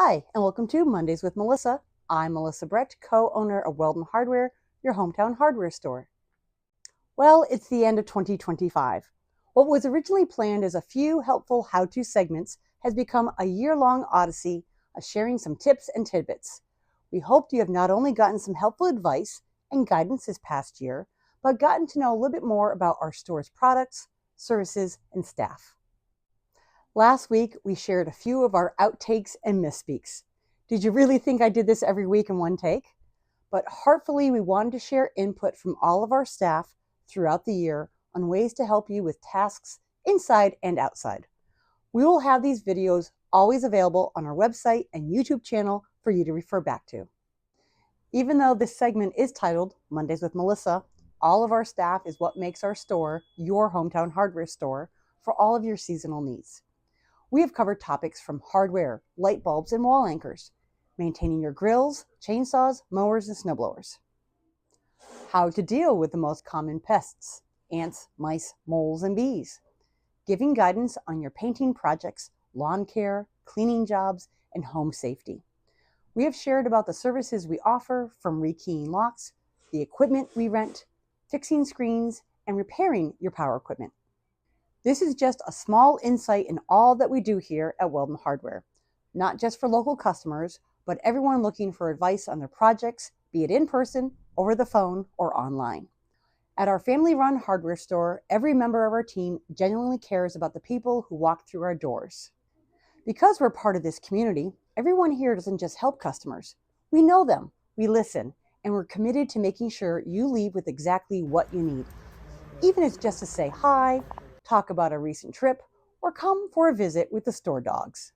Hi, and welcome to Mondays with Melissa. I'm Melissa Brett, co-owner of Weldon Hardware, your hometown hardware store. Well, it's the end of 2025. What was originally planned as a few helpful how-to segments has become a year-long odyssey of sharing some tips and tidbits. We hoped you have not only gotten some helpful advice and guidance this past year, but gotten to know a little bit more about our store's products, services, and staff. Last week, we shared a few of our outtakes and misspeaks. Did you really think I did this every week in one take? But heartfully, we wanted to share input from all of our staff throughout the year on ways to help you with tasks inside and outside. We will have these videos always available on our website and YouTube channel for you to refer back to. Even though this segment is titled Mondays with Melissa, all of our staff is what makes our store your hometown hardware store for all of your seasonal needs. We have covered topics from hardware, light bulbs, and wall anchors, maintaining your grills, chainsaws, mowers, and snowblowers. How to deal with the most common pests, ants, mice, moles, and bees. Giving guidance on your painting projects, lawn care, cleaning jobs, and home safety. We have shared about the services we offer, from rekeying locks, the equipment we rent, fixing screens, and repairing your power equipment. This is just a small insight in all that we do here at Weldon Hardware, not just for local customers, but everyone looking for advice on their projects, be it in person, over the phone, or online. At our family-run hardware store, every member of our team genuinely cares about the people who walk through our doors. Because we're part of this community, everyone here doesn't just help customers. We know them, we listen, and we're committed to making sure you leave with exactly what you need. Even if it's just to say hi, talk about a recent trip, or come for a visit with the store dogs.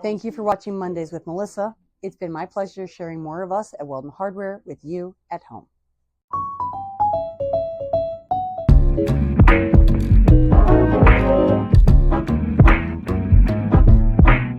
Thank you for watching Mondays with Melissa. It's been my pleasure sharing more of us at Weldon Hardware with you at home.